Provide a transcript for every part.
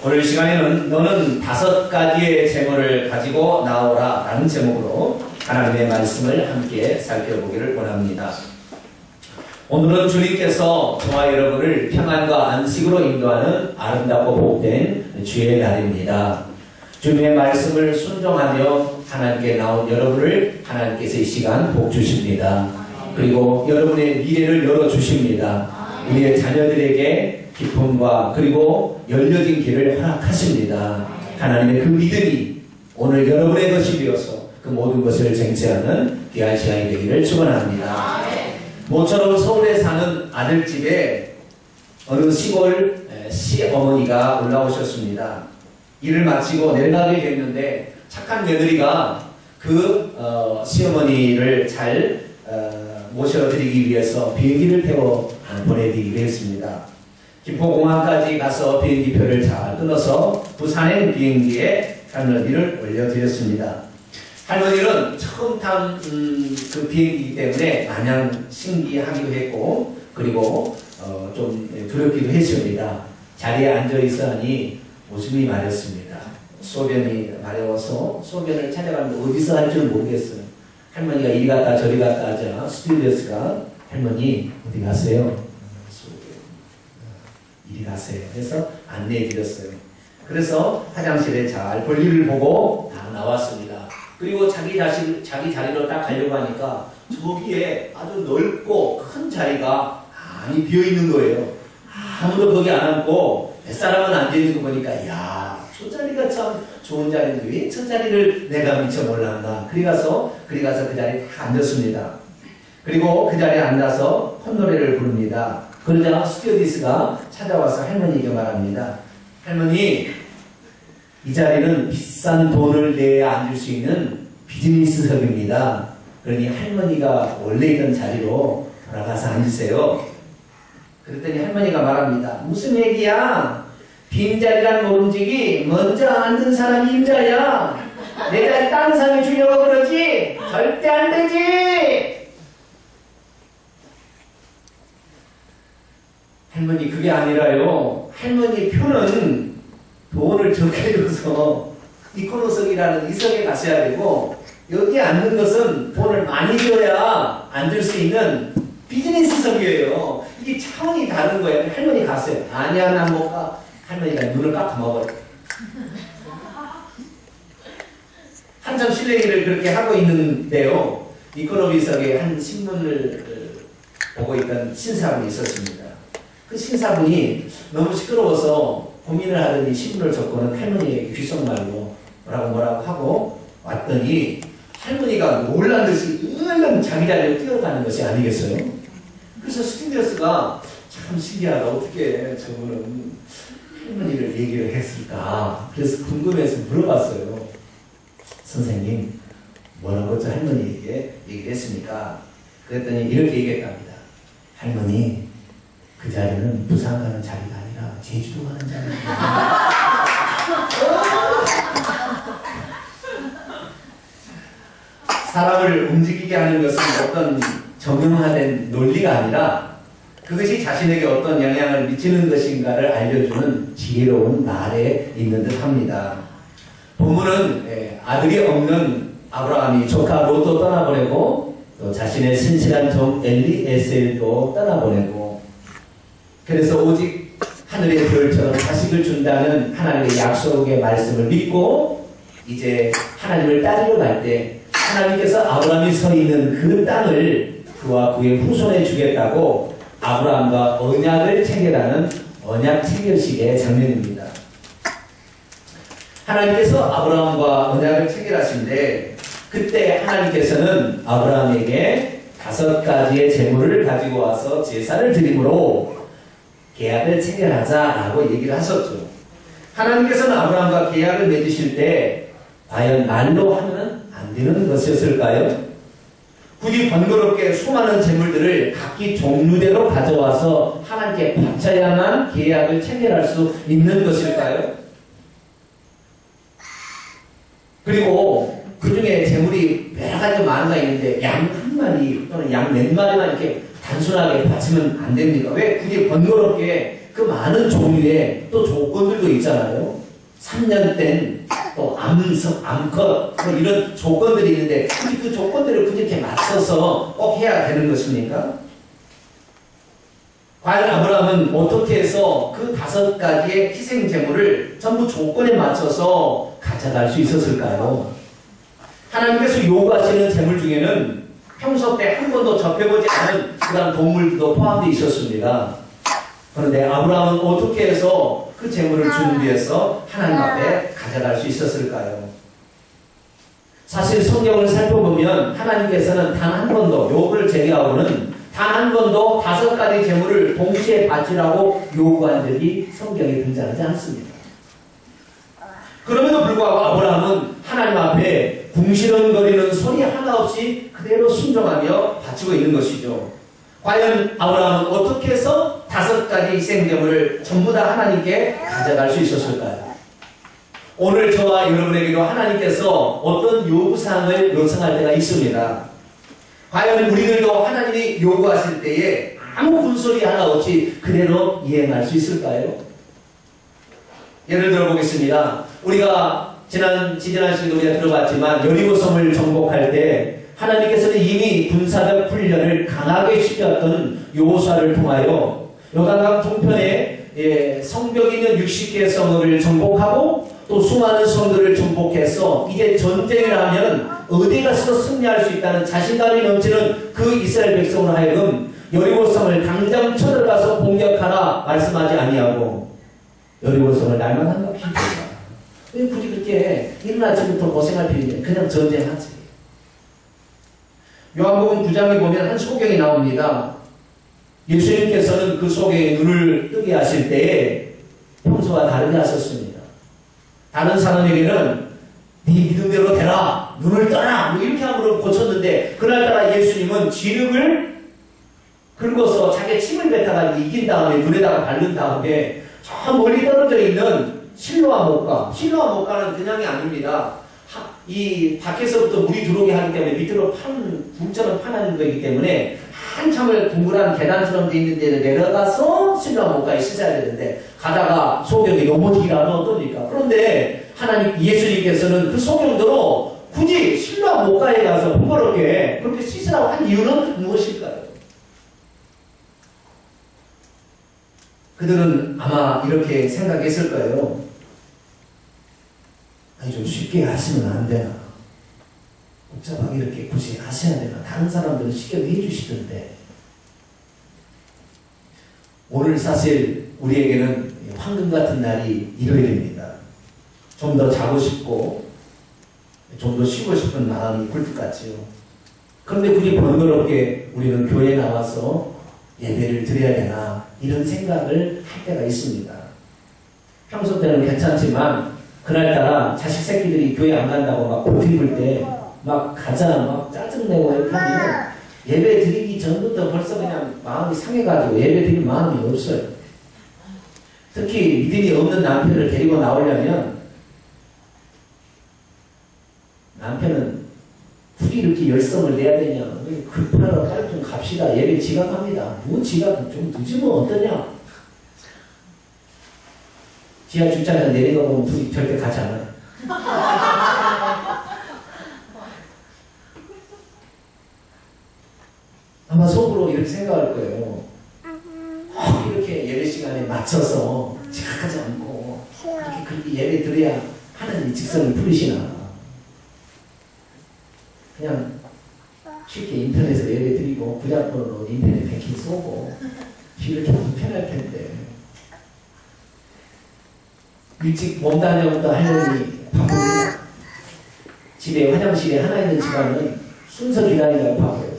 오늘 시간에는 너는 5가지의 재물을 가지고 나오라 라는 제목으로 하나님의 말씀을 함께 살펴보기를 원합니다. 오늘은 주님께서 저와 여러분을 평안과 안식으로 인도하는 아름답고 복된 주의 날입니다. 주님의 말씀을 순종하며 하나님께 나온 여러분을 하나님께서 이 시간 복 주십니다. 그리고 여러분의 미래를 열어주십니다. 우리의 자녀들에게 기쁨과 그리고 열려진 길을 허락하십니다. 하나님의 그 믿음이 오늘 여러분의 것이 되어서 그 모든 것을 쟁취하는 귀한 시간이 되기를 축원합니다. 모처럼 서울에 사는 아들집에 어느 시골 시어머니가 올라오셨습니다. 일을 마치고 내려가게 됐는데 착한 며느리가 그 시어머니를 잘 모셔드리기 위해서 비행기를 태워 보내드리기로 했습니다. 김포공항까지 가서 비행기표를 잘 끊어서 부산행 비행기에 할머니를 올려드렸습니다. 할머니는 처음 탄 그 비행기이기 때문에 마냥 신기하기도 했고 그리고 좀 두렵기도 했습니다. 자리에 앉아있어 하니 웃음이 마렸습니다. 소변이 마려워서 소변을 찾아가는데 어디서 할 줄 모르겠어요. 할머니가 이리 갔다 저리 갔다 하자 스튜디오스가 할머니 어디 가세요? 이리 가세요. 해서 안내해 드렸어요. 그래서 화장실에 잘 볼일을 보고 다 나왔습니다. 그리고 자기 자리로 딱 가려고 하니까 저기에 아주 넓고 큰 자리가 많이 비어있는 거예요. 아무도 거기 안 앉고 몇 사람은 앉아있는 거 보니까 야, 저 자리가 참 좋은 자리인데 왜 저 자리를 내가 미처 몰랐나. 그리 가서 그 자리에 딱 앉았습니다. 그리고 그 자리에 앉아서 콧노래를 부릅니다. 그러자 스튜어디스가 찾아와서 할머니에게 말합니다. 할머니, 이 자리는 비싼 돈을 내야 앉을 수 있는 비즈니스석입니다. 그러니 할머니가 원래 있던 자리로 돌아가서 앉으세요. 그랬더니 할머니가 말합니다. 무슨 얘기야? 빈자리란 모름지기 먼저 앉은 사람이 임자야. 내 자리 다른 사람이 주려고 그러지? 절대 안 되지! 할머니 그게 아니라요. 할머니 표는 돈을 적게 줘서 이코노석이라는 이석에 가셔야 되고 여기 앉는 것은 돈을 많이 줘야 앉을 수 있는 비즈니스석이에요. 이게 차원이 다른 거예요. 할머니 가세요. 아니야 난 못 가. 할머니가 눈을 꽉 감아버려요. 한참 실내기를 그렇게 하고 있는데요. 이코노미석에 한 신문을 보고 있던 신사분이 있었습니다. 그 신사분이 너무 시끄러워서 고민을 하더니 신문을 접고는 할머니에게 귓속말로 뭐라고 하고 왔더니 할머니가 놀란 듯이 얼른 자기 자리로 뛰어가는 것이 아니겠어요? 그래서 스튜디오스가 참 신기하다. 어떻게 저분은 할머니를 얘기를 했을까? 그래서 궁금해서 물어봤어요. 선생님, 뭐라고 저 할머니에게 얘기를 했습니까? 그랬더니 이렇게 얘기했답니다. 할머니, 그 자리는 부산 가는 자리가 아니라 제주도 가는 자리입니다. 사람을 움직이게 하는 것은 어떤 정형화된 논리가 아니라 그것이 자신에게 어떤 영향을 미치는 것인가를 알려주는 지혜로운 말에 있는 듯 합니다. 본문은 아들이 없는 아브라함이 조카 롯도 떠나보내고 또 자신의 신실한 종 엘리에셀도 떠나보내고 그래서 오직 하늘의 별처럼 자식을 준다는 하나님의 약속의 말씀을 믿고 이제 하나님을 따르러 갈 때 하나님께서 아브라함이 서 있는 그 땅을 그와 그의 후손에 주겠다고 아브라함과 언약을 체결하는 언약 체결식의 장면입니다. 하나님께서 아브라함과 언약을 체결하신데 그때 하나님께서는 아브라함에게 5가지의 재물을 가지고 와서 제사를 드림으로 계약을 체결하자라고 얘기를 하셨죠. 하나님께서는 아브라함과 계약을 맺으실 때 과연 말로 하면 안 되는 것이었을까요? 굳이 번거롭게 수많은 재물들을 각기 종류대로 가져와서 하나님께 바쳐야만 계약을 체결할 수 있는 것일까요? 그리고 그 중에 재물이 여러 가지 많은 게 있는데 양 한 마리 또는 양 몇 마리만 이렇게 단순하게 바치면 안 됩니까? 왜 굳이 번거롭게 그 많은 종류의 또 조건들도 있잖아요. 3년 된 또 암컷 뭐 이런 조건들이 있는데 굳이 그 조건들을 굳이 이렇게 맞춰서 꼭 해야 되는 것입니까? 과연 아브라함은 어떻게 해서 그 5가지의 희생 제물을 전부 조건에 맞춰서 가져갈 수 있었을까요? 하나님께서 요구하시는 제물 중에는 평소 때 한 번도 접해보지 않은 그런 동물들도 포함되어 있었습니다. 그런데 아브라함은 어떻게 해서 그 제물을 준비해서 하나님 앞에 가져갈 수 있었을까요? 사실 성경을 살펴보면 하나님께서는 단 한 번도 욥을 제외하고는 단 한 번도 5가지 제물을 동시에 바치라고 요구한 적이 성경에 등장하지 않습니다. 그럼에도 불구하고 아브라함은 하나님 앞에 궁시렁거리는 소리 하나 없이 그대로 순종하며 바치고 있는 것이죠. 과연 아브라함은 어떻게 해서 5가지 희생제물을 전부 다 하나님께 가져갈 수 있었을까요? 오늘 저와 여러분에게도 하나님께서 어떤 요구사항을 요청할 때가 있습니다. 과연 우리들도 하나님이 요구하실 때에 아무 군소리 하나 없이 그대로 이행할 수 있을까요? 예를 들어 보겠습니다. 우리가 지난 시간에 우리가 들어봤지만 여리고성을 정복할 때 하나님께서는 이미 군사적 훈련을 강하게 시켰던 여호수아를 통하여 요단강 동편에 성벽 있는 60개의 성을 정복하고 또 수많은 성들을 정복해서 이제 전쟁을 하면 어디 가서 승리할 수 있다는 자신감이 넘치는 그 이스라엘 백성으로 하여금 여리고성을 당장 쳐들어가서 공격하라 말씀하지 아니하고 여리고성을 날마다 합시다. 왜 굳이 그렇게 이른 아침부터 고생할 필요는 그냥 전쟁하지. 요한복음 9장에 보면 한 소경이 나옵니다. 예수님께서는 그 소경의 눈을 뜨게 하실 때에 평소와 다르게 하셨습니다. 다른 사람에게는 네 믿음대로 되라, 눈을 떠라 뭐 이렇게 함으로 고쳤는데 그날따라 예수님은 진흙을 긁어서 자기의 침을 뱉다가 이긴 다음에 눈에다가 바른 다음에 저 멀리 떨어져 있는 실로아 목가는 그냥이 아닙니다. 이 밖에서부터 물이 들어오게 하기 때문에 밑으로 불처럼 파는 거기 때문에 한참을 둥그란 계단처럼 돼 있는 데를 내려가서 실로아 목가에 씻어야 되는데 가다가 소경이 넘어지기라면 어떻습니까? 그런데 하나님 예수님께서는 그 소경대로 굳이 실로아 목가에 가서 번거롭게 그렇게 씻으라고 한 이유는 무엇일까요? 그들은 아마 이렇게 생각했을 거예요. 아니 좀 쉽게 하시면 안 되나? 복잡하게 이렇게 굳이 하셔야 되나? 다른 사람들은 쉽게 해주시던데. 오늘 사실 우리에게는 황금 같은 날이 일요일입니다. 좀 더 자고 싶고 좀 더 쉬고 싶은 마음이 굴뚝 같지요. 그런데 굳이 번거롭게 우리는 교회에 나와서 예배를 드려야 되나 이런 생각을 할 때가 있습니다. 평소 때는 괜찮지만 그날따라 자식 새끼들이 교회 안 간다고 막 고집을 때 막 가자 막 짜증내고 이렇게 하면 예배 드리기 전부터 벌써 그냥 마음이 상해가지고 예배 드릴 마음이 없어요. 특히 믿음이 없는 남편을 데리고 나오려면 남편은 굳이 이렇게 열성을 내야 되냐? 급하러 빨리 좀 갑시다. 예배 지각합니다. 뭐 지각 좀 늦으면 어떠냐? 지하 주차장 내린 거 보면 둘이 절대 가지 않아요. 아마 속으로 이렇게 생각할 거예요. 이렇게 예배 시간에 맞춰서 지각하지 않고 그렇게 예배 드려야 하나님이 직성을 풀으시나. 그냥 쉽게 인터넷에서 예배 드리고 부자폰으로 인터넷 뱅킹 쏘고 이렇게 하면 편할 텐데. 일찍 몸 다녀왔다 할머니 바쁘고 집에 화장실에 하나 있는 집안은 순서 기다리다가 바빠요.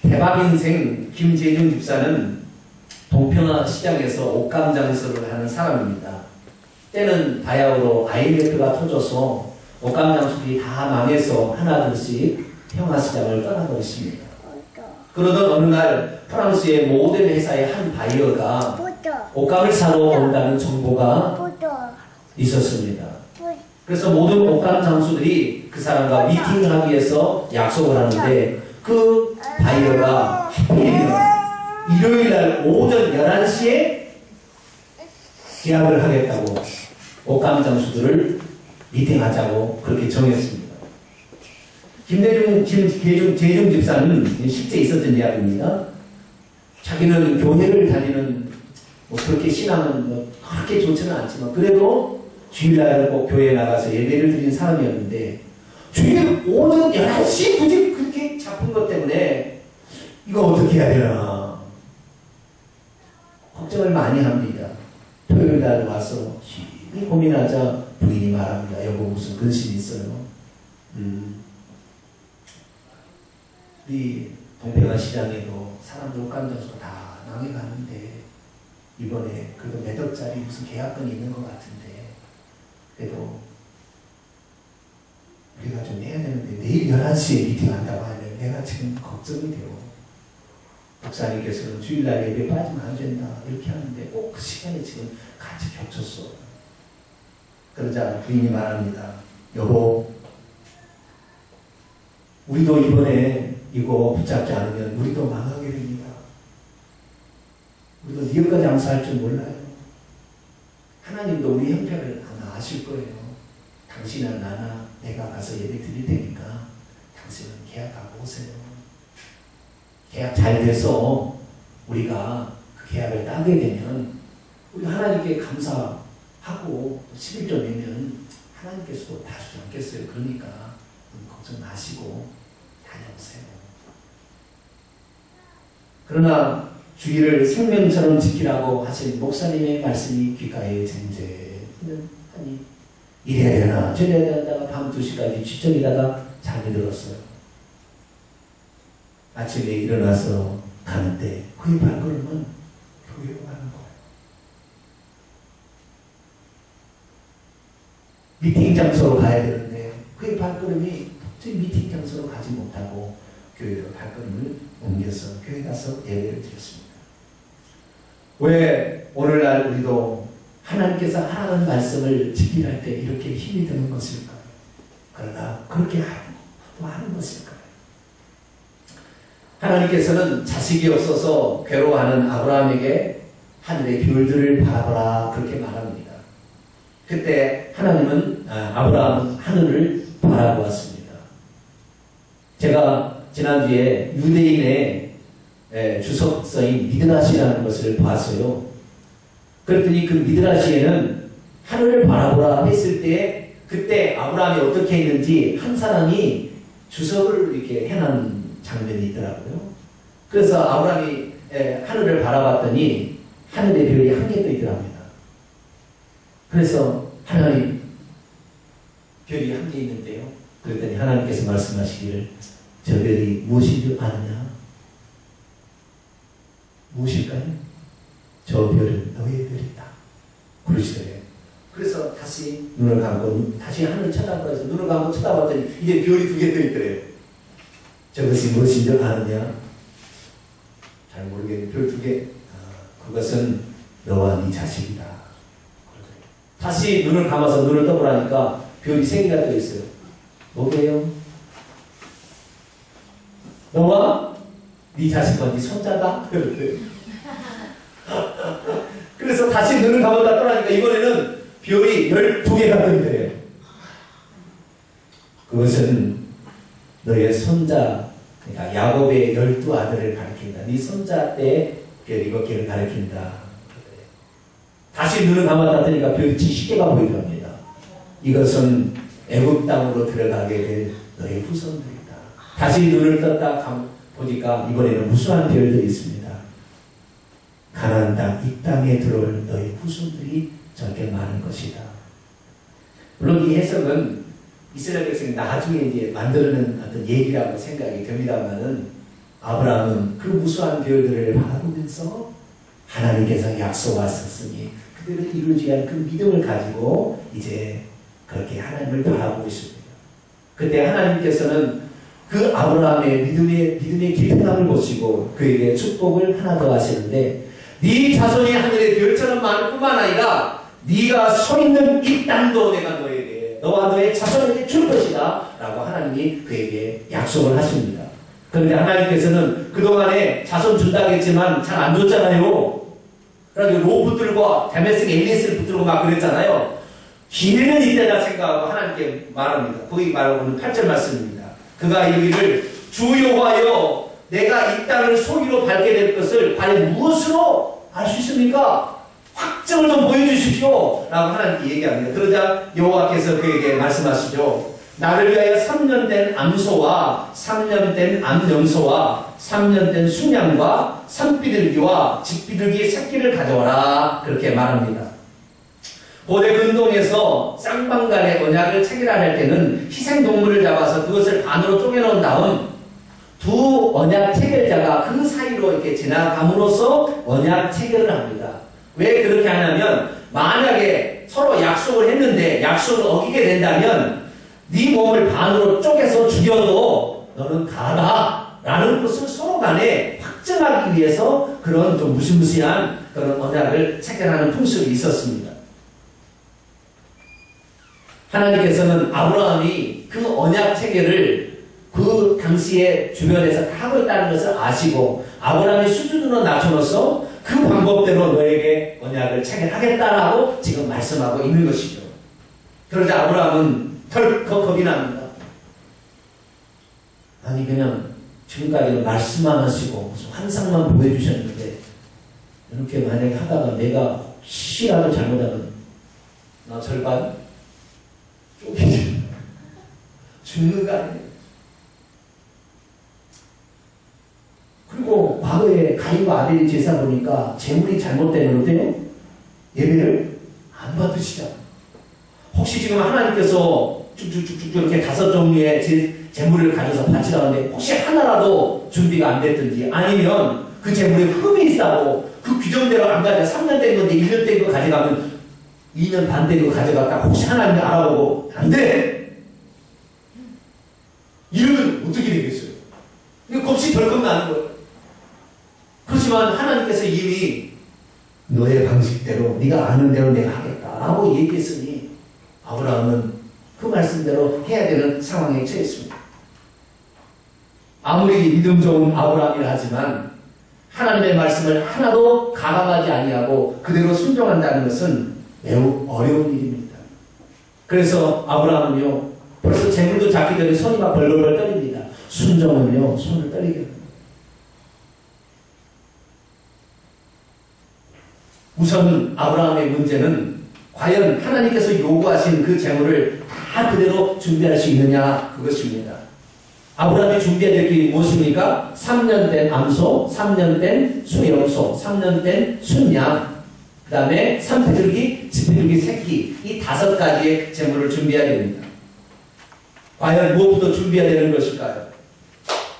대박인생 김재중 집사는 동평화 시장에서 옷감 장수를 하는 사람입니다. 때는 바야흐로 IMF가 터져서 옷감 장수들이 다 망해서 하나둘씩 평화시장을 떠나버렸습니다. 그러던 어느 날 프랑스의 모든 회사의 한 바이어가 옷감을 사러 온다는 정보가 있었습니다. 그래서 모든 옷감 장수들이 그 사람과 미팅을 하기 위해서 약속을 하는데 그 바이어가 하필이면 일요일날 오전 11시에 계약을 하겠다고 옷감 장수들을 미팅하자고 그렇게 정했습니다. 김대중 집사는 실제 있었던 이야기입니다. 자기는 교회를 다니는 뭐 그렇게 신앙은 뭐 그렇게 좋지는 않지만 그래도 주일날 꼭 교회에 나가서 예배를 드린 사람이었는데 주일 오전 11시 굳이 그렇게 잡은 것 때문에 이거 어떻게 해야 되나 걱정을 많이 합니다. 토요일날 와서 심히 고민하자 부인이 말합니다. 여보 무슨 근심이 있어요? 우리 동평화 시장에도 사람들 옷감장수가 다 나눠가는데 이번에 그래도 몇 억짜리 무슨 계약건이 있는 것 같은데 그래도 우리가 좀 해야 되는데 내일 11시에 미팅한다고 하면 내가 지금 걱정이 돼요. 목사님께서는 주일날 예배 빠지면 안 된다 이렇게 하는데 꼭 그 시간에 지금 같이 겹쳤어. 그러자 부인이 말합니다. 여보 우리도 이번에 이거 붙잡지 않으면 우리도 망하게 됩니다. 우리도 니은과 장사할 줄 몰라요. 하나님도 우리 형편을 아마 아실 거예요. 당신이나 나나 내가 가서 예배 드릴 테니까 당신은 계약하고 오세요. 계약 잘 돼서 우리가 그 계약을 따게 되면 우리 하나님께 감사하고 11조 내면 하나님께서도 다 주지 않겠어요. 그러니까 걱정 마시고 다녀오세요. 그러나 주의를 생명처럼 지키라고 하신 목사님의 말씀이 귓가에 쟁쟁하니 이래야 되나 저래야 되나 밤 2시까지 뒤척이다가 잠이 들었어요. 아침에 일어나서 가는데 그의 발걸음은 교회로 가는 거예요. 미팅 장소로 가야 되는데 그의 발걸음이 도저히 미팅 장소로 가지 못하고 교회로 발걸음을 옮겨서 교회 가서 예배를 드렸습니다. 왜 오늘날 우리도 하나님께서 하라는 말씀을 지키할 때 이렇게 힘이 드는 것일까요? 그러나 그렇게 하는 것일까요? 하나님께서는 자식이 없어서 괴로워하는 아브라함에게 하늘의 별들을 바라보라 그렇게 말합니다. 그때 하나님은 아브라함 하늘을 바라보았습니다. 제가 지난주에 유대인의 주석서인 미드라시라는 것을 봤어요. 그랬더니 그 미드라시에는 하늘을 바라보라 했을 때 그때 아브라함이 어떻게 했는지 한 사람이 주석을 이렇게 해놓은 장면이 있더라고요. 그래서 아브라함이 하늘을 바라봤더니 하늘의 별이 한 개 떠 있더랍니다. 그래서 하나님 별이 한 개 있는데요. 그랬더니 하나님께서 말씀하시기를 저 별이 무엇인 줄 아느냐? 무엇일까요? 저 별은 너의 별이다. 그러시더래요. 그래서 다시 눈을 감고 다시 하늘을 쳐다보라 해서 눈을 감고 쳐다봤더니 이제 별이 2개 떠 있더래요. 저것이 무엇인 줄 아느냐? 잘 모르겠는데 별 2개. 그것은 너와 네 자식이다. 다시 눈을 감아서 눈을 떠보라니까 별이 3개가 떠 있어요. 뭐게요? 너와 네 자식과 네 손자다. 그래서 다시 눈을 감았다 떠나니까 이번에는 별이 12개가 떠 있더래요. 그것은 너의 손자, 그러니까 야곱의 12아들을 가리킨다. 네 손자 때 별 7개를 가리킨다. 다시 눈을 감았다 뜨니까 별이 70개가 보이랍니다. 이것은 애굽 땅으로 들어가게 될 너의 후손들이다. 다시 눈을 떴다 보니까 이번에는 무수한 별들이 있습니다. 가나안 땅, 이 땅에 들어올 너의 후손들이 저렇게 많은 것이다. 물론 이 해석은 이스라엘 백성이 나중에 이제 만들어낸 어떤 얘기라고 생각이 됩니다만은 아브라함은 그 무수한 별들을 바라보면서 하나님께서 약속하셨으니 그들을 이루지 위한 그 믿음을 가지고 이제 그렇게 하나님을 바라보고 있습니다. 그때 하나님께서는 그 아브라함의 믿음의 깊이함을 보시고 그에게 축복을 하나 더 하시는데 네 자손이 하늘의 별처럼 많을 뿐만 아니라 네가 서 있는 이 땅도 내가 너에게 너와 너의 자손에게 줄 것이다 라고 하나님이 그에게 약속을 하십니다. 그런데 하나님께서는 그동안에 자손 준다고 했지만 잘 안 줬잖아요. 그래가지고 로 붙들고 다메섹 엘리에스를 붙들고 막 그랬잖아요. 기회는 이때다 생각하고 하나님께 말합니다. 거기 말하고는 8절 말씀입니다. 그가 이르기를 주 여호와여 내가 이 땅을 소유로 밟게 될 것을 과연 무엇으로 알 수 있습니까? 확정을 좀 보여주십시오 라고 하나님께 얘기합니다. 그러자 여호와께서 그에게 말씀하시죠. 나를 위하여 3년 된 암소와 3년 된 암염소와 3년 된 순양과 산비둘기와 집비둘기 새끼를 가져와라 그렇게 말합니다. 고대 근동에서 쌍방간의 언약을 체결할 때는 희생동물을 잡아서 그것을 반으로 쪼개놓은 다음 두 언약 체결자가 그 사이로 이렇게 지나감으로써 언약 체결을 합니다. 왜 그렇게 하냐면 만약에 서로 약속을 했는데 약속을 어기게 된다면 네 몸을 반으로 쪼개서 죽여도 너는 가라 라는 것을 서로 간에 확정하기 위해서 그런 좀 무시무시한 그런 언약을 체결하는 풍습이 있었습니다. 하나님께서는 아브라함이 그 언약 체결을 그 당시에 주변에서 다 하고 있다는 것을 아시고 아브라함의 수준으로 낮춰놓아서 그 방법대로 너에게 언약을 체결하겠다라고 지금 말씀하고 있는 것이죠. 그러자 아브라함은 덜컥 겁이 납니다. 아니 그냥 지금까지는 말씀만 하시고 무슨 환상만 보여주셨는데 이렇게 만약에 하다가 내가 혹시라도 잘못하면 나 절반 쪼개지 죽는 거 아니에요. 그리고 과거에 가인과 아벨이 제사 보니까 재물이 잘못되면 어때요? 예배를 안 받으시잖아요. 혹시 지금 하나님께서 쭉쭉쭉쭉 이렇게 5종류의 재물을 가져서 바치라고 하는데 혹시 하나라도 준비가 안 됐든지 아니면 그 재물에 흠이 있다고 그 규정대로 안 가져 3년 된 건데 1년 된 거 가져가면 2년 반 된 거 가져갔다 혹시 하나님이 알아보고 안 돼! 이러면 어떻게 되겠어요? 이거 겁이 덜컥 나는 거예요. 그렇지만 하나님께서 이미 너의 방식대로 네가 아는 대로 내가 하겠다라고 얘기했으니 아브라함은 그 말씀대로 해야 되는 상황에 처했습니다. 아무리 믿음 좋은 아브라함이라 하지만 하나님의 말씀을 하나도 가감하지 아니하고 그대로 순종한다는 것은 매우 어려운 일입니다. 그래서 아브라함은요 벌써 재물도 잡기 전에 손이 막 벌벌벌 떨립니다. 순종은요 손을 떨리게 합니다. 우선 아브라함의 문제는 과연 하나님께서 요구하신 그 재물을 다 그대로 준비할 수 있느냐 그것입니다. 아브라함이 준비해야 될 게 무엇입니까? 3년 된 암소, 3년 된 수염소, 3년 된 순양, 그 다음에 산비둘기, 집비둘기 새끼 이 5가지의 재물을 준비해야 됩니다. 과연 무엇부터 준비해야 되는 것일까요?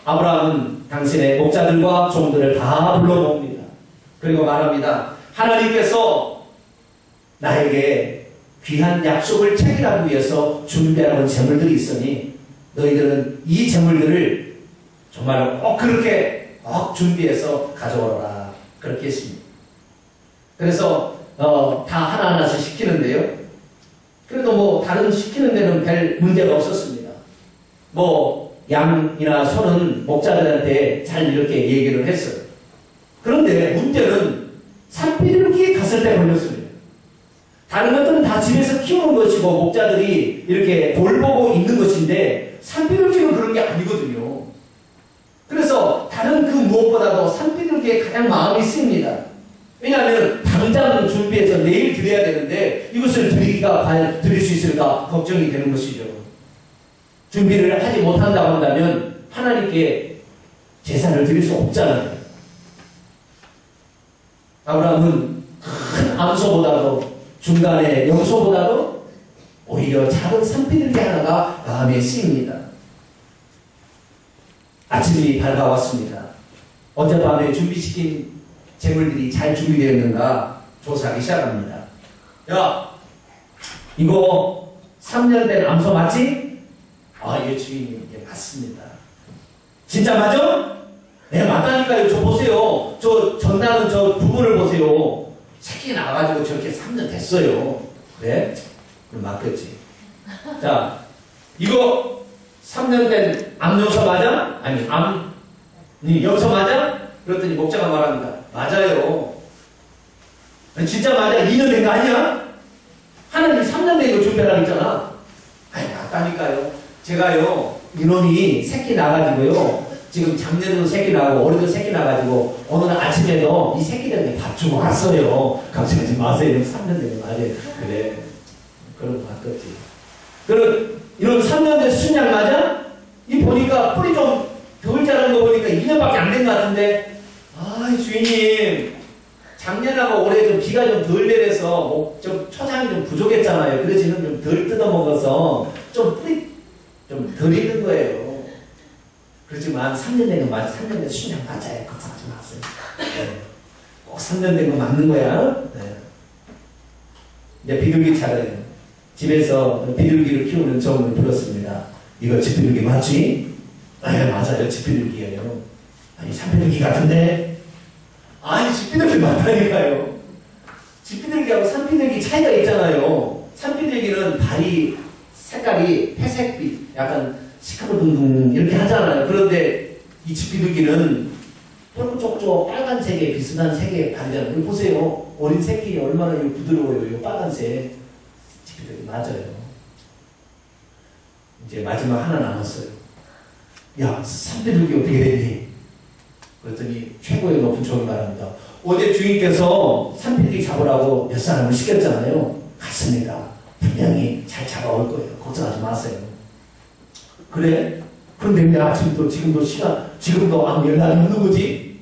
아브라함은 당신의 목자들과 종들을 다 불러모읍니다. 그리고 말합니다. 하나님께서 나에게 귀한 약속을 체결하기 위해서 준비하는 재물들이 있으니 너희들은 이 재물들을 정말 꼭 그렇게 꼭 준비해서 가져오라 그렇게 했습니다. 그래서 다 하나하나씩 시키는데요. 그래도 뭐 다른 시키는 데는 별 문제가 없었습니다. 뭐 양이나 소는 목자들한테 잘 이렇게 얘기를 했어요. 그런데 문제는 산비둘기에 갔을 때 걸렸습니다. 다른 것들은 다 집에서 키우는 것이고 목자들이 이렇게 돌보고 있는 것인데 산비둘기는 그런 게 아니거든요. 그래서 다른 그 무엇보다도 산비둘기에 가장 마음이 쓰입니다. 왜냐하면 당장 준비해서 내일 드려야 되는데 이것을 드리기가 과연 드릴 수 있을까 걱정이 되는 것이죠. 준비를 하지 못한다고 한다면 하나님께 제사를 드릴 수 없잖아요. 아브라함은 큰 암소보다도 중간에 염소보다도 오히려 작은 산비둘기 하나가 마음에 쓰입니다. 아침이 밝아왔습니다. 어젯밤에 준비시킨 재물들이 잘 준비되었는가 조사하기 시작합니다. 야, 이거 3년 된 암소 맞지? 아, 예, 주인님, 예, 맞습니다. 진짜 맞아? 네, 맞다니까요. 저 보세요. 저 전나는 저 부분을 보세요. 새끼 나와가지고 저렇게 3년 됐어요. 그래? 그럼 맞겠지. 자, 이거 3년 된 암염소 맞아? 아니, 여기서 맞아? 그랬더니 목자가 말합니다. 맞아요. 진짜 맞아. 2년 된 거 아니야? 하나님 3년 된 거 준비하라고 했잖아. 아니, 맞다니까요. 제가요, 이놈이 새끼 나가지고요, 지금 작년에도 새끼 나고, 올해도 새끼 나가지고, 오늘 아침에도 이 새끼들한테 밥 주고 왔어요. 걱정하지 마세요. 3년 된 거 맞아요. 그래. 그럼 바꿨지. 그럼, 이런 3년 된 순양 맞아? 이 보니까 뿌리 좀 덜 자란 거 보니까 2년밖에 안 된 것 같은데, 아이, 주인님. 작년하고 올해 좀 비가 좀 덜 내려서 좀 초장이 좀 부족했잖아요. 그래서 지금 좀 덜 뜯어먹어서 좀 뿌리 좀 덜 익은 거예요. 그렇지만 3년 된 거 맞아. 3년 된 순양 맞아요. 걱정하지 마세요. 네. 꼭 3년 된 거 맞는 거야. 네. 이제 비둘기 차례. 집에서 비둘기를 키우는 정을 불렀습니다. 이거 집비둘기 맞지? 네, 맞아요. 집비둘기예요. 아니, 산비둘기 같은데? 아니, 집비둘기 맞다니까요. 집비둘기하고 산비둘기 차이가 있잖아요. 산비둘기는 발이 색깔이 회색빛, 약간 시커먼둥둥 이렇게 하잖아요. 그런데 이 집비둘기는 뾰족뾰족 빨간색에 비슷한 색의 발이잖아요. 여기 보세요. 어린 새끼 얼마나 부드러워요. 이 빨간색. 집비둘기 맞아요. 이제 마지막 하나 남았어요. 야, 산비둘기 어떻게 됐니? 그랬더니 최고의 높은 종이 말합니다. 어제 주인께서 산비둘기 잡으라고 몇 사람을 시켰잖아요. 갔습니다. 분명히 잘 잡아올 거예요. 걱정하지 마세요. 그래? 그런데 왜 아침도 지금도 아무 연락이 없는 거지?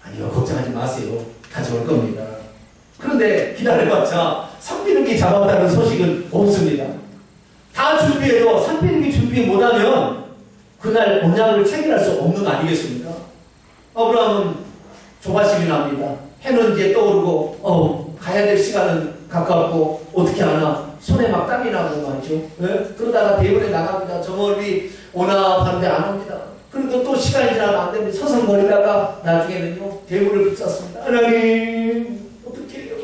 아니요, 걱정하지 마세요. 가져올 겁니다. 그런데 기다려봤자 산비둘기 잡아온다는 소식은 없습니다. 다 준비해도 산비둘기 준비 못하면 그날 언약을 체결할 수 없는 거 아니겠습니까? 아브라함은 조바심이 납니다. 해는 이제 떠오르고 가야 될 시간은 가까웠고 어떻게 하나 손에 막 땀이 나고 말이죠. 네? 그러다가 대문에 나갑니다. 저 멀리 오나 하는데 안 옵니다. 그래도 또 시간이 지나면 안 됩니다. 서성거리다가 나중에는요 대문을 붙잡습니다. 하나님 어떻게 해요?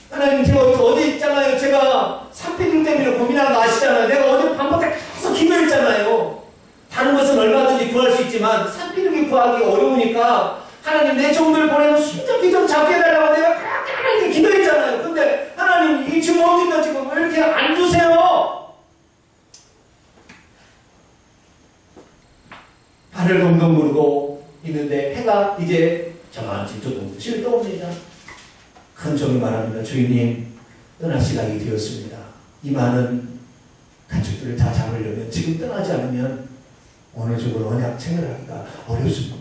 하나님 제가 어제 있잖아요. 제가 산비둘기 때문에 고민하는 거 아시잖아요. 내가 어제 밤부터 계속 기도했잖아요. 다른 것은 얼마든지 구할 수 있지만 산비둘기 구하기 어려우니까 하나님 내 종들 보내면 신적히 좀 잡게 해달라고 내가 그렇게 하나님께 기도했잖아요. 근데 하나님 이 주먹님도 지금 왜 이렇게 안 주세요? 발을 동동 구르고 있는데 해가 이제 저만치 조금 떠옵니다. 큰 종이 말합니다. 주인님 떠날 시간이 되었습니다. 이 많은 가축들을 다 잡으려면 지금 떠나지 않으면 어느 쪽으로 언약 체결하기가 어렵습니다.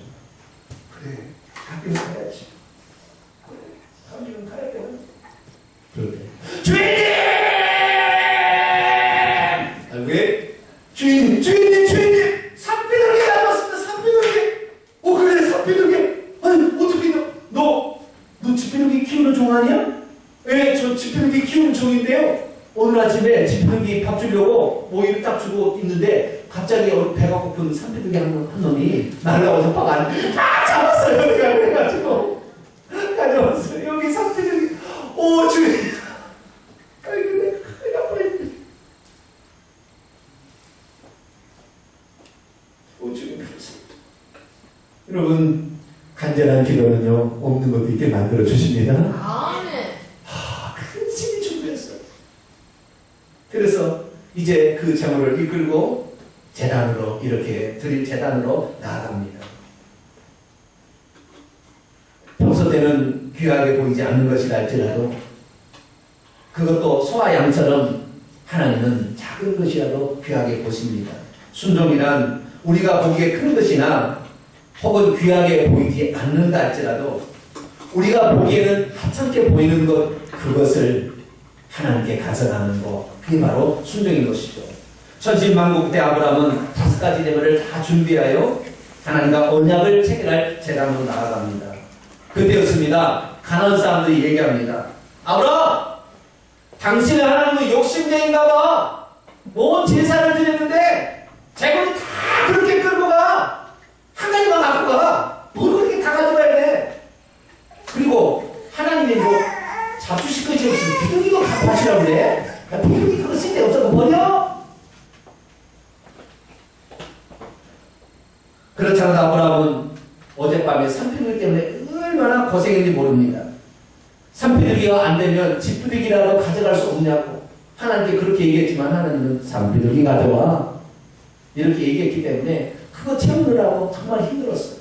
그래, 가기는 가야지. 그래, 가기는 가야 돼. 그런데 주인님! 왜? 주인님! 산비둘기 잡았습니다. 산비둘기! 그래, 산비둘기! 아니, 어떻게 너 집비둘기 키우는 종 아니야? 예, 저 집비둘기 키우는 종인데요. 오늘 아침에 집비둘기 밥 주려고 모이를 딱 주고 있는데 갑자기 배가 고픈 산비둘기 한 놈이 날라와서 잡았어요. 그래가지고 가져왔어요. 여기 산비둘기. 주인. 아이고 내가 큰일 날 뻔했네. 주인 그렇습니다. 여러분 간절한 기도는요 없는 것도 있게 만들어 주십니다. 큰 힘이 준비했어요. 그래서 이제 그 제물을 이끌고 제단으로 이렇게 드릴 제단으로 나아갑니다. 평소 때는 귀하게 보이지 않는 것이라 할지라도 그것도 소와 양처럼 하나님은 작은 것이라도 귀하게 보십니다. 순종이란 우리가 보기에 큰 것이나 혹은 귀하게 보이지 않는다 할지라도 우리가 보기에는 하찮게 보이는 것 그것을 하나님께 가져가는 것 그게 바로 순종인 것이죠. 천신만국 때 아브라함은 5가지 제물을 다 준비하여 하나님과 언약을 체결할 제단으로 나아갑니다. 그때였습니다. 가나안 사람들이 얘기합니다. 아브라함! 당신은 하나님은 욕심쟁인가 봐. 온 제사를 드렸는데 제물이 다 그렇게 끌고 가. 한 가지만 갖고 가. 뭘 그렇게 다 가져가야 돼. 그리고 하나님이 잡수실 것이 없으면 비둘기도 갖고 하시라고 그래. 비둘기 그거 쓸데 없어. 버려. 그렇지 않아도 아브라함은 어젯밤에 산비둘기 때문에 얼마나 고생했는지 모릅니다. 산비둘기가 안 되면 집비둘기라도 가져갈 수 없냐고 하나님께 그렇게 얘기했지만 하나님은 산비둘기 가져와 이렇게 얘기했기 때문에 그거 채우느라고 정말 힘들었어요.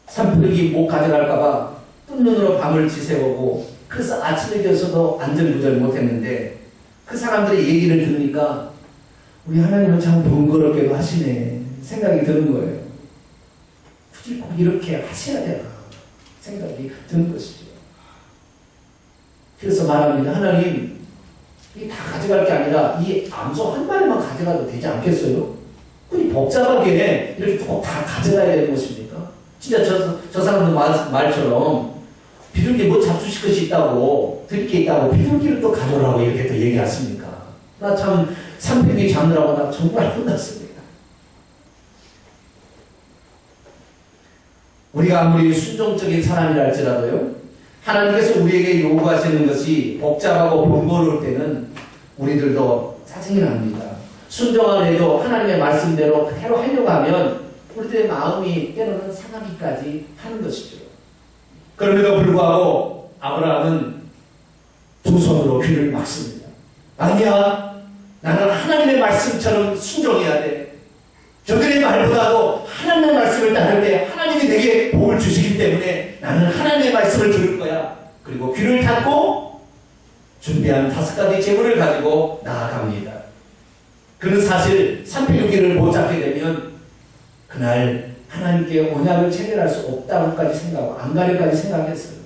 산비둘기 못 가져갈까봐 뜬 눈으로 밤을 지새우고 그래서 아침에 되어서도 안절부절 못했는데 그 사람들의 얘기를 들으니까 우리 하나님은 참 번거롭게도 하시네 생각이 드는 거예요. 굳이 꼭 이렇게 하셔야 되나 생각이 드는 것이죠. 그래서 말합니다. 하나님 이 다 가져갈 게 아니라 이 암소 한 마리만 가져가도 되지 않겠어요? 그니 복잡하게 이렇게 꼭 다 가져가야 되는 것입니까? 진짜 저 사람들 말처럼 비둘기 뭐 잡수실 것이 있다고 드릴 게 있다고 비둘기를 또 가져오라고 이렇게 또 얘기하십니까? 나 참 산비둘기 잡느라고 나 정말 혼났습니다. 우리가 아무리 순종적인 사람이라 할지라도요, 하나님께서 우리에게 요구하시는 것이 복잡하고 번거로울 때는 우리들도 짜증이 납니다. 순종 안 해도 하나님의 말씀대로 그대로 하려고 하면 우리들의 마음이 때로는 상하기까지 하는 것이죠. 그럼에도 불구하고 아브라함은 두 손으로 귀를 막습니다. 아니야, 나는 하나님의 말씀처럼 순종해야 돼. 저들의 말보다도 하나님의 말씀을 따를 때 하나님이 내게 복을 주시기 때문에 나는 하나님의 말씀을 들을 거야. 그리고 귀를 닫고 준비한 5가지 제물을 가지고 나아갑니다. 그는 사실 산비둘기를 못 잡게 되면 그날 하나님께 언약을 체결할 수 없다고까지 생각하고 안 가려까지 생각했어요.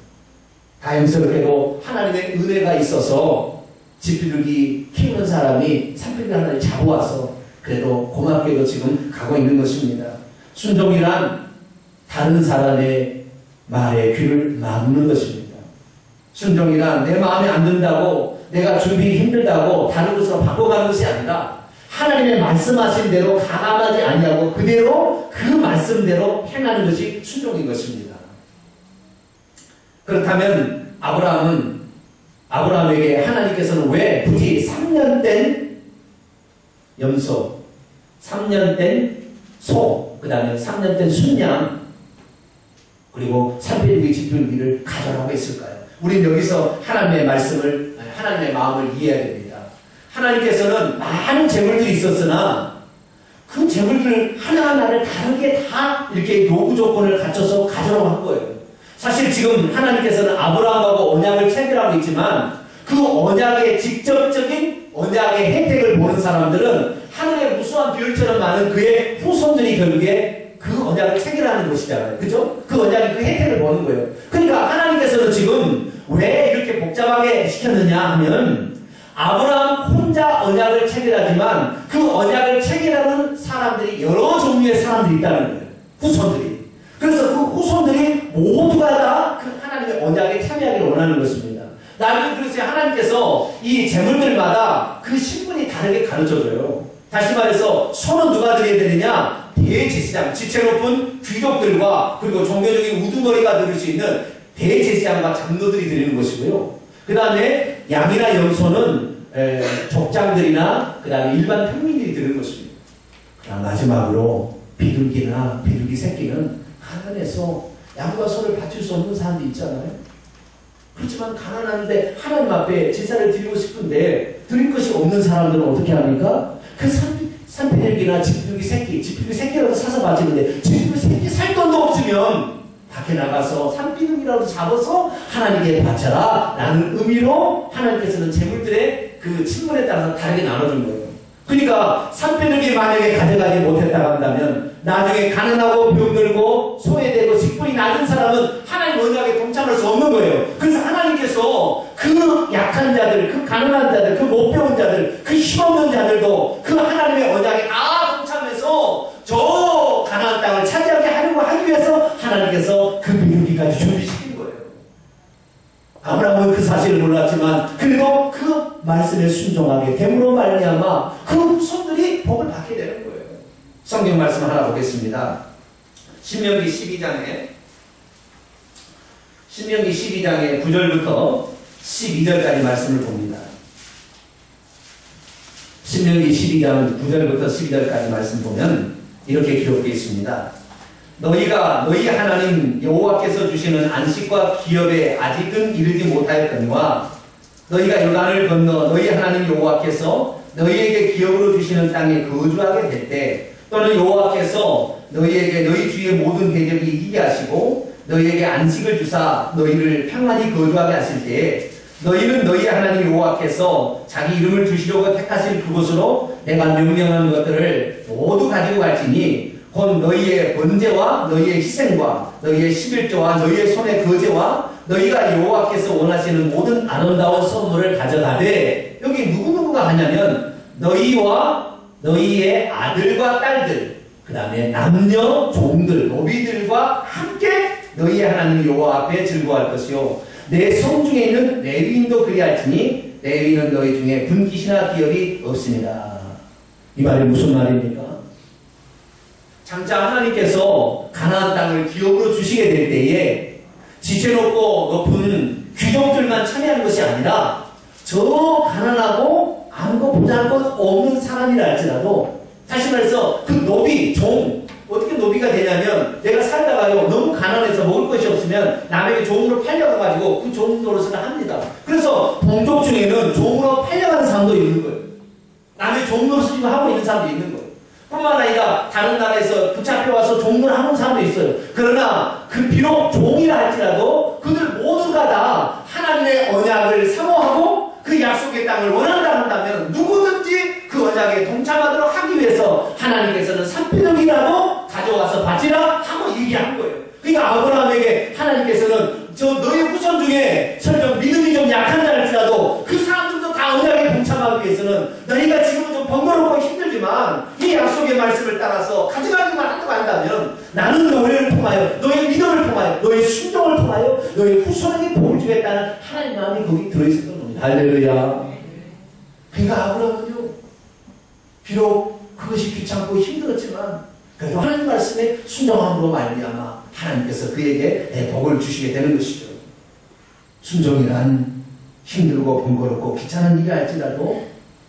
다행스럽게도 하나님의 은혜가 있어서 집비둘기 키우는 사람이 산비둘기 하나를 잡아와서 그래도 고맙게도 지금 가고 있는 것입니다. 순종이란 다른 사람의 말에 귀를 막는 것입니다. 순종이란 내 마음에 안 든다고 내가 준비 힘들다고 다른 곳으로 바꿔가는 것이 아니라 하나님의 말씀하신 대로 가감하지 아니하고 그대로 그 말씀대로 행하는 것이 순종인 것입니다. 그렇다면 아브라함에게 하나님께서는 왜 굳이 3년 된 염소, 3년 된 소, 그 다음에 3년 된 순양, 그리고 산비둘기, 집비둘기를 가져가고 있을까요? 우리는 여기서 하나님의 말씀을, 하나님의 마음을 이해해야 됩니다. 하나님께서는 많은 재물들이 있었으나 그 재물들 하나하나를 다르게 다 이렇게 요구 조건을 갖춰서 가져라고 한 거예요. 사실 지금 하나님께서는 아브라함하고 언약을 체결하고 있지만 그 언약의 직접적인 언약의 혜택을 보는 사람들은 하늘의 무수한 별처럼 많은 그의 후손들이 결국에 그 언약을 체결하는 것이잖아요. 그죠? 그 언약이 그 혜택을 보는 거예요. 그러니까 하나님께서는 지금 왜 이렇게 복잡하게 시켰느냐 하면 아브라함 혼자 언약을 체결하지만 그 언약을 체결하는 사람들이 여러 종류의 사람들이 있다는 거예요. 후손들이. 그래서 그 후손들이 모두가 다 그 하나님의 언약에 참여하기를 원하는 것입니다. 나중에 그래서 하나님께서 이 제물들마다 그 신분이 다르게 가르쳐줘요. 다시 말해서 소는 누가 드려야 되느냐? 대제사장, 지체 높은 귀족들과 그리고 종교적인 우두머리가 드릴 수 있는 대제사장과 장로들이 드리는 것이고요. 그 다음에 양이나 염소는 족장들이나 그 다음에 일반 평민들이 드리는 것입니다. 그러나 마지막으로 비둘기 새끼는 가난해서 양과 소를 바칠 수 없는 사람도 있잖아요. 그렇지만 가난한데 하나님 앞에 제사를 드리고 싶은데 드릴 것이 없는 사람들은 어떻게 합니까? 그 산비둘기나 집비둘기 새끼라도 사서 바치는데 집비둘기 새끼 살 돈도 없으면 밖에 나가서 산비둘기라도 잡아서 하나님께 바쳐라 라는 의미로 하나님께서는 재물들의 그 친분에 따라서 다르게 나눠준 거예요. 그러니까 산비둘기 만약에 가져가지 못했다고 한다면 나중에 가난하고 병들고 소외되고 직분이 낮은 사람은 하나님 언약에 동참할 수 없는 거예요. 그래서 하나님께서 그 약한 자들, 그 가난한 자들, 그 못 배운 자들, 그 힘없는 자들도 그 하나님의 언약에 다 동참해서 저 가나안 땅을 차지하게 하려고 하기 위해서 하나님께서 그 비둘기까지 준비시킨 거예요. 아브라함은 그 사실을 몰랐지만 그래도 그 말씀에 순종하게 됨으로 말미암아 그 후손들이 복을 받게 되는 거예요. 성경 말씀 하나 보겠습니다. 신명기 12장의 9절부터 12절까지 말씀을 봅니다. 신명기 12장 9절부터 12절까지 말씀 보면 이렇게 기록되어 있습니다. 너희가 너희 하나님 여호와께서 주시는 안식과 기업에 아직은 이르지 못하였거니와 너희가 요단을 건너 너희 하나님 여호와께서 너희에게 기업으로 주시는 땅에 거주하게 될 때 또는 여호와께서 너희에게 너희 주의 모든 대적이 이기게 하시고 너희에게 안식을 주사 너희를 평안히 거주하게 하실 때에 너희는 너희 하나님 여호와께서 자기 이름을 두시려고 택하실 그곳으로 내가 명령한 것들을 모두 가지고 갈지니 곧 너희의 번제와 너희의 희생과 너희의 11조와 너희의 손의 거제와 너희가 여호와께서 원하시는 모든 아름다운 선물을 가져가되 여기 누구누구가 하냐면 너희와 너희의 아들과 딸들 그 다음에 남녀 종들 노비들과 함께 너희의 하나님 여호와 앞에 즐거워할 것이요 내 성 중에 있는 레위인도 그리할지니 레위인은 너희 중에 분깃이나 기업이 없습니다. 이 말이 무슨 말입니까? 장차 하나님께서 가나안 땅을 기업으로 주시게 될 때에 지체높고 높은 귀족들만 참여하는 것이 아니라 저 가난하고 아무것도 보잘것 없는 사람이라 할지라도 다시 말해서 그 노비, 종 어떻게 노비가 되냐면 내가 살다가요 너무 가난해서 먹을 것이 없으면 남에게 종으로 팔려가가지고 그 종 노릇을 합니다. 그래서 동족 중에는 종으로 팔려가는 사람도 있는 거예요. 남의 종 노릇을 하고 있는 사람도 있는 거예요. 뿐만 아니라 다른 나라에서 붙잡혀와서 종을 하는 사람도 있어요. 그러나 그 비록 종이라 할지라도 그들 모두가 다 하나님의 언약을 사모하고 그 약속의 땅을 원한다 한다면 누구든지 그 언약에 동참하도록 하기 위해서 하나님께서는 산패력이라도 가져와서 바치라 하고 얘기한 거예요. 그러니까 아브라함에게 하나님께서는 저 너의 후손 중에 설령 믿음이 좀 약한 자일지라도 그 사람들도 다 언약에 동참하기 위해서는 너희가 지금은 좀 번거롭고 힘들지만 이 약속의 말씀을 따라서 가져가기만 한다고 한다면 나는 너희를 통하여 너의 믿음을 통하여 너의 순종을 통하여 너의 후손에게 복을 주겠다는 하나님 마음이 거기 들어있었던 겁니다. 할렐루야. 그러니까 아브라함은요 비록 그것이 귀찮고 힘들었지만 그래도 하나님 말씀에 순종함으로 말미암아 하나님께서 그에게 복을 주시게 되는 것이죠. 순종이란 힘들고 번거롭고 귀찮은 일이 할지라도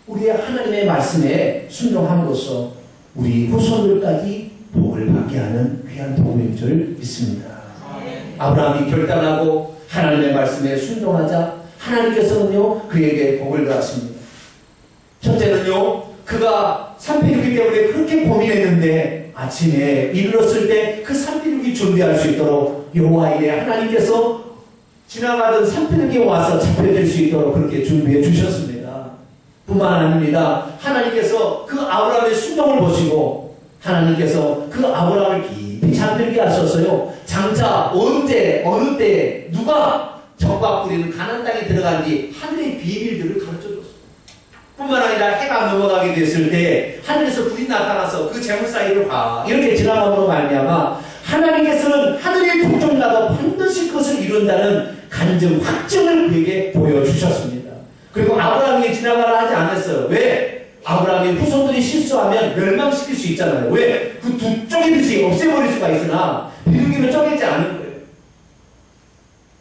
우리의 하나님의 말씀에 순종함으로써 우리 후손들까지 복을 받게 하는 귀한 복인 줄 믿습니다. 아브라함이 결단하고 하나님의 말씀에 순종하자 하나님께서는요 그에게 복을 주었습니다. 첫째는요 그가 산비루기 때문에 그렇게 고민했는데 아침에 이르렀을 때 그 산비루기 준비할 수 있도록 여호와 이레 하나님께서 지나가던 산비루기에 와서 잡혀질 수 있도록 그렇게 준비해 주셨습니다. 뿐만 아닙니다. 하나님께서 그 아브라함의 순종을 보시고 하나님께서 그 아브라함을 깊이 잠들게 하셨어요. 장차 언제 어느 때에 누가 적과 뿌리는 가나안 땅에 들어간지 하늘의 비밀들을 가르쳐줬어요. 뿐만 아니라 해가 넘어가게 됐을 때 하늘에서 불이 나타나서 그 재물 사이를 이렇게 지나감으로 말미암아 하나님께서는 하늘의 동정나도 반드시 그것을 이룬다는 간증 확증을 그에게 보여주셨습니다. 그리고 아브라함이 지나가라 하지 않았어요. 왜? 아브라함의 후손들이 실수하면 멸망시킬 수 있잖아요. 왜? 그 두 쪼개듯이 없애버릴 수가 있으나 비둘기는 쪼개지 않은 거예요.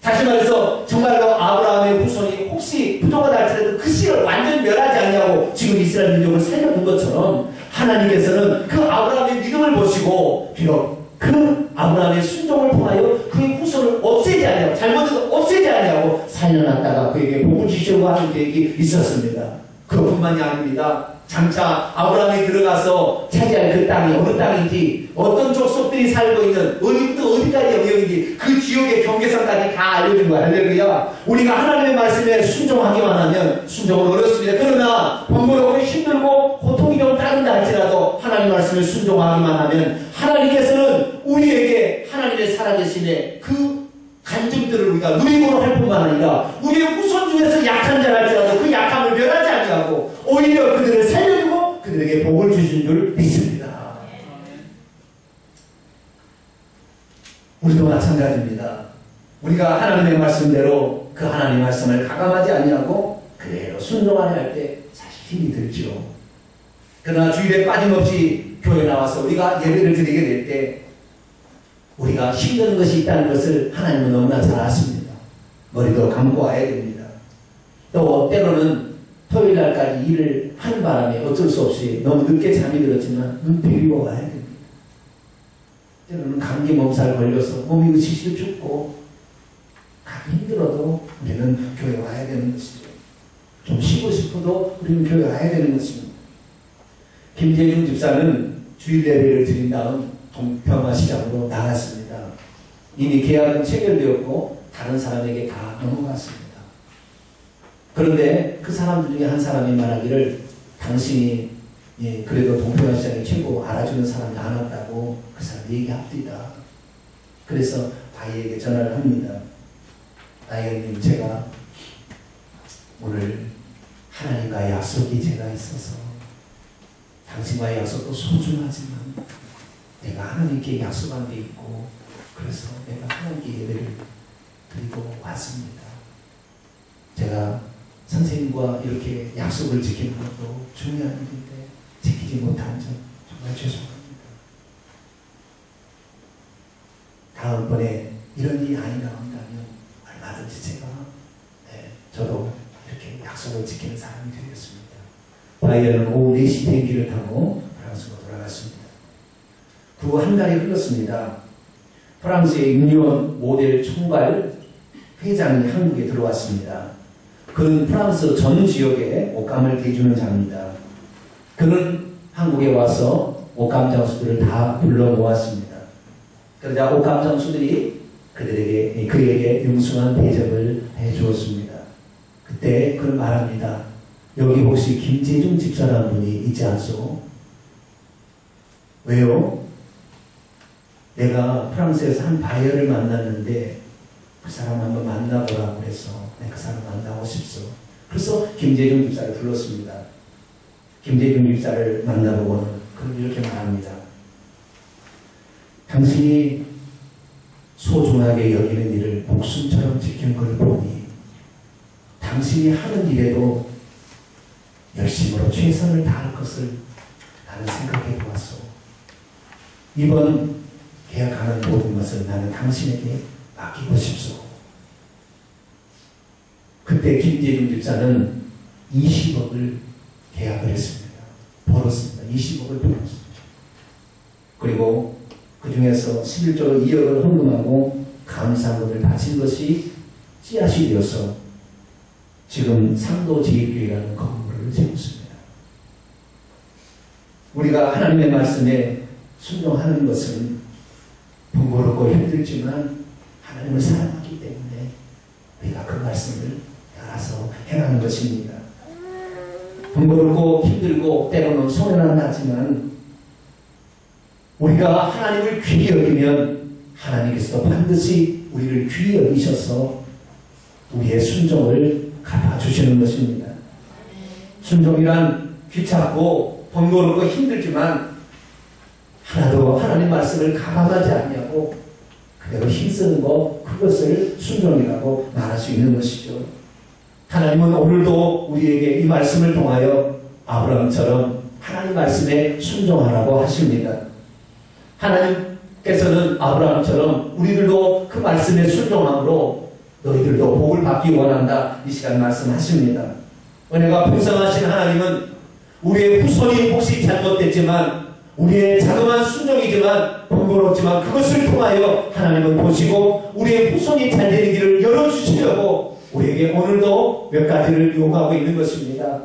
다시 말해서 정말로 아브라함의 후손이 혹시 부족하다 할지라도 그 씨를 완전히 멸하지 않냐고 지금 이스라엘 민족을 살려둔 것처럼 하나님께서는 그 아브라함의 믿음을 보시고 비록 그 아브라함의 순종을 통하여 그의 후손을 없애지 않냐고 잘못해서 없애지 않냐고 살려놨다가 그에게 복을 주시려고 하는 계획이 있었습니다. 그것뿐만이 아닙니다. 장차 아브라함이 들어가서 차지할 그 땅이 어느 땅인지 어떤 족속들이 살고 있는 어디부터 어디까지 영역인지 그 지역의 경계선까지 다 알려준 거야. 할렐루야. 우리가 하나님의 말씀에 순종하기만 하면 순종은 어렵습니다. 그러나 번거롭고 힘들고 고통이 좀 따른다 할지라도 하나님의 말씀에 순종하기만 하면 하나님께서는 우리에게 하나님의 살아계심의 그 간증들을 우리가 누리고로 할 뿐만 아니라 우리의 후손 중에서 약한 자랄지라도 그 약함을 멸하지 아니하고 오히려 그들을 살려주고 그들에게 복을 주신 줄 믿습니다. 우리도 마찬가지입니다. 우리가 하나님의 말씀대로 그 하나님의 말씀을 가감하지 아니하고 그대로 순종하려 할 때 사실 힘이 들죠. 그러나 주일에 빠짐없이 교회 나와서 우리가 예배를 드리게 될 때 우리가 힘든 것이 있다는 것을 하나님은 너무나 잘 아십니다. 머리도 감고 와야 됩니다. 또 때로는 토요일 날까지 일을 하는 바람에 어쩔 수 없이 너무 늦게 잠이 들었지만 눈 비비고 와야 됩니다. 때로는 감기 몸살 걸려서 몸이 으시시려 죽고 가기 힘들어도 우리는 교회 와야 되는 것이죠. 좀 쉬고 싶어도 우리는 교회 와야 되는 것입니다. 김재중 집사는 주일 예배를 드린 다음 동평화시장으로 나갔습니다. 이미 계약은 체결되었고 다른 사람에게 다 넘어갔습니다. 그런데 그 사람들 중에 한 사람이 말하기를 당신이 그래도 동평화시장이 최고 알아주는 사람이 안 왔다고 그 사람이 얘기합니다. 그래서 아이에게 전화를 합니다. 아이님, 제가 오늘 하나님과의 약속이 제가 있어서 당신과의 약속도 소중하지만 내가 하나님께 약속한 게 있고 그래서 내가 하나님께 예배를 드리고 왔습니다. 제가 선생님과 이렇게 약속을 지키는 것도 중요한 일인데 지키지 못한 점 정말 죄송합니다. 다음번에 이런 일이 아니 나온다면 얼마든지 제가 저도 이렇게 약속을 지키는 사람이 되겠습니다. 바이어는 오후 4시 비행기를 타고 프랑스로 돌아갔습니다. 그 한 달이 흘렀습니다. 프랑스의 유니온 모델 총괄 회장이 한국에 들어왔습니다. 그는 프랑스 전 지역에 옷감을 대주는 자입니다. 그는 한국에 와서 옷감 장수들을 다 불러 모았습니다. 그러자 옷감 장수들이 그에게 융숭한 대접을 해 주었습니다. 그때 그는 말합니다. 여기 혹시 김재중 집사라는 분이 있지 않소? 왜요? 내가 프랑스에서 한 바이어를 만났는데 그 사람 한번 만나보라고 해서 내가 그 사람 만나고 싶소. 그래서 김재중 집사를 불렀습니다. 김재중 집사를 만나보고는 그는 이렇게 말합니다. 당신이 소중하게 여기는 일을 목숨처럼 지키는 걸 보니 당신이 하는 일에도 열심으로 최선을 다할 것을 나는 생각해 보았소. 이번 계약하는 모든 것을 나는 당신에게 맡기고 싶소. 그때 김재중 집사는 20억을 계약을 했습니다. 벌었습니다. 20억을 벌었습니다. 그리고 그 중에서 11조로 2억을 헌금하고 감사금을 바친 것이 씨앗이 되어서 지금 상도제일교회라는 건물을 세웠습니다. 우리가 하나님의 말씀에 순종하는 것은 번거롭고 힘들지만 하나님을 사랑하기 때문에 우리가 그 말씀을 따라서 행하는 것입니다. 번거롭고 힘들고 때로는 손해는 나지만 우리가 하나님을 귀히 여기면 하나님께서도 반드시 우리를 귀히 여기셔서 우리의 순종을 갚아주시는 것입니다. 순종이란 귀찮고 번거롭고 힘들지만 하나도 하나님 말씀을 가감하지 않냐고 그대로 힘쓰는 것, 그것을 순종이라고 말할 수 있는 것이죠. 하나님은 오늘도 우리에게 이 말씀을 통하여 아브라함처럼 하나님 말씀에 순종하라고 하십니다. 하나님께서는 아브라함처럼 우리들도 그 말씀에 순종함으로 너희들도 복을 받기 원한다. 이 시간 말씀하십니다. 은혜가 풍성하신 하나님은 우리의 후손이 혹시 잘못됐지만 우리의 자그마한 순종이지만 번거롭지만 그것을 통하여 하나님은 보시고 우리의 후손이 잘되는 길을 열어주시려고 우리에게 오늘도 몇 가지를 요구하고 있는 것입니다.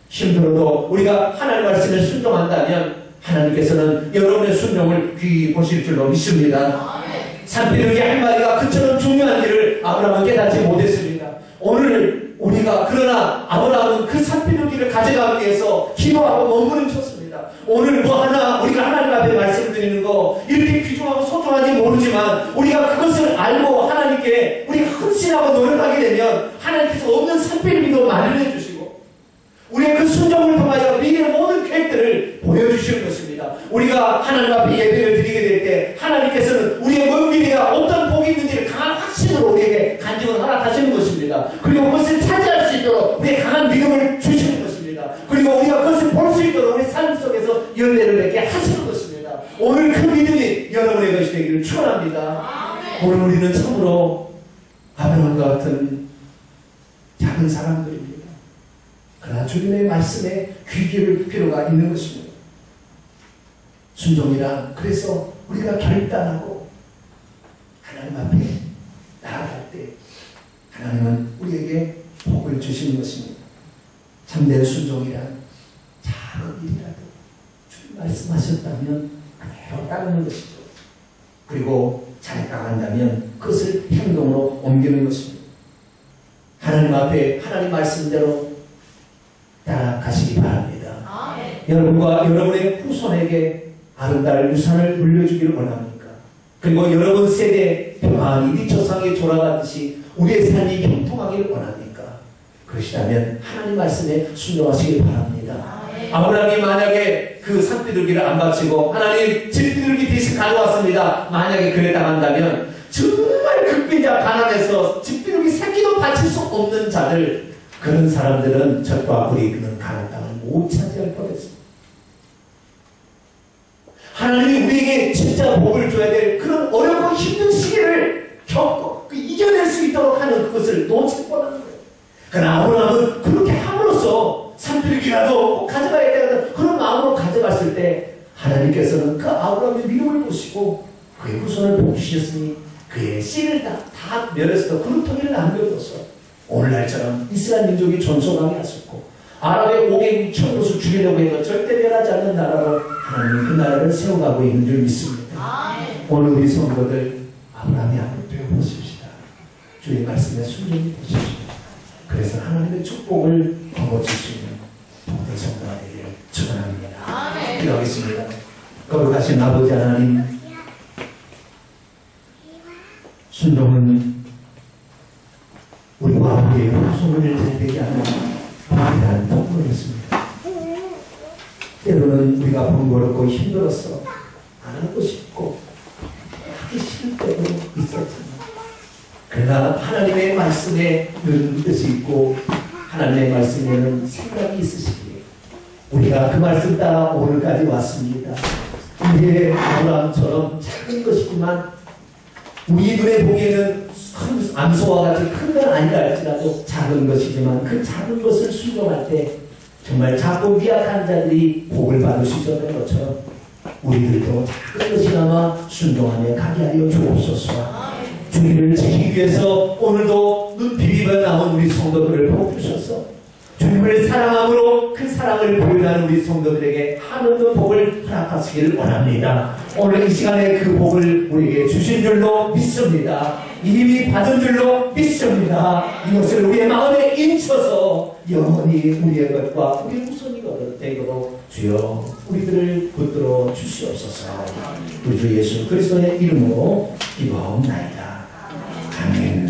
힘들어도 우리가 하나님 말씀에 순종한다면 하나님께서는 여러분의 순종을 귀히 보실 줄로 믿습니다. 산비둘기 한 마리가 그처럼 중요한 일을 아브라함은 깨닫지 못했습니다. 오늘 우리가 그러나 아브라함은 그 산비둘기를 가져가기 위해서 기도하고 몸부림쳤습니다. 오늘 뭐 하나 우리가 하나님 앞에 말씀드리는 거 이렇게 귀중하고 소중한지 모르지만 우리가 그것을 알고 하나님께 우리가 헌신하고 노력하게 되면 하나님께서 없는 산비둘기도 마련해 주시고 우리의 그 순종을 통하여 미래의 모든 계획들을 보여주시는 것입니다. 우리가 하나님 앞에 예배를 드리게 될 때 하나님께서는 우리의 먼 미래가 어떤 복이 있는지를 강한 확신으로 우리에게 간증을 허락하시는 것입니다. 그리고 그것을 차지할 수 있도록 우리의 강한 믿음을 주시는 것입니다. 그리고 우리가 그것을 볼 수 있도록 우리 삶 속에서 열매를 맺게 하시는 것입니다. 오늘 그 믿음이 여러분의 것이 되기를 축원합니다. 오늘 우리는 참으로 아브라함과 같은 작은 사람들입니다. 그러나 주님의 말씀에 귀 기울일 필요가 있는 것입니다. 순종이란 그래서 우리가 결단하고 하나님 앞에 나아갈 때 하나님은 우리에게 복을 주시는 것입니다. 참된 순종이란 작은 일이라도 주님 말씀하셨다면 그대로 따르는 것이죠. 그리고 잘 따른다면 그것을 행동으로 옮기는 것입니다. 하나님 앞에 하나님 말씀대로 따라가시기 바랍니다. 여러분과 여러분의 후손에게 아름다운 유산을 물려주기를 원합니까? 그리고 여러분 세대에 평안히 이 조상에 돌아가듯이 우리의 삶이 형통하기를 원합니까? 그러시다면 하나님 말씀에 순종하시기 바랍니다. 아브라함이 만약에 그 산비둘기를 안 바치고 하나님 집비둘기 대신 가져왔습니다. 만약에 그래 당한다면 정말 극빈자 가난해서 집비둘기 새끼도 바칠 수 없는 자들, 그런 사람들은 젖과 꿀이 있는 가나안 땅을 못 차지할 뻔했습니다. 하나님이 우리에게 진짜 복을 줘야 될 그런 어렵고 힘든 시기를 겪고 이겨낼 수 있도록 하는 그것을 놓칠 뻔하는 거예요. 그러나 아브라함은 그렇게 함으로써 산비둘기라도 꼭 가져가야 되는 그런 마음으로 가져갔을 때 하나님께서는 그 아브라함의 믿음을 보시고 그의 후손을 복주셨으니 그의 씨를 다 멸해서 그루터기를 남겨둬서 오늘날처럼 이스라엘 민족이 존속하게 하셨고 아랍의 5개국 천곳을 죽이려고 해도 절대 멸하지 않는 나라로 하나님은 그 나라를 세워가고 있는 줄 믿습니다. 오늘 우리 성도들 아브라함이 한번 배워보십시다. 주의 말씀에 순종이 되십시오. 그래서 하나님의 축복을 거머쥘 수 있는 모든 성도가 되기를 축원합니다. 기도하겠습니다. 거룩하신 아버지 하나님, 순종은 우리와 우리의 후손을 잘되게 하는 대단한 통로였습니다. 때로는 우리가 번거롭고 힘들어서 안 하고 싶고 하기 싫을 때도 있었지만 그러나 하나님의 말씀에 늘 뜻이 있고 하나님의 말씀에는 생각이 있으시기에 우리가 그 말씀 따라 오늘까지 왔습니다. 우리의 아브라함처럼 작은 것이지만 우리 눈에 보기에는 암소와 같이 큰 건 아니다 할지라도 작은 것이지만 그 작은 것을 순종할 때 정말 작고 미약한 자들이 복을 받을 수 있었던 것처럼 우리들도 작은 것이나마 순종하며 가게 하여 주옵소서. 주님을 지키기 위해서 오늘도 눈 비비며 나온 우리 성도들을 복주셔서 주님을 사랑함으로 그 사랑을 보여주는 우리 성도들에게 한없는 복을 허락하시기를 원합니다. 오늘 이 시간에 그 복을 우리에게 주신 줄로 믿습니다. 이미 받은 줄로 믿습니다. 이것을 우리의 마음에 인쳐서 영원히 우리의 것과 우리 후손이 되도록 주여 우리들을 붙들어 주시옵소서. 우리 주 예수 그리스도의 이름으로 기도하옵나이다. 아멘.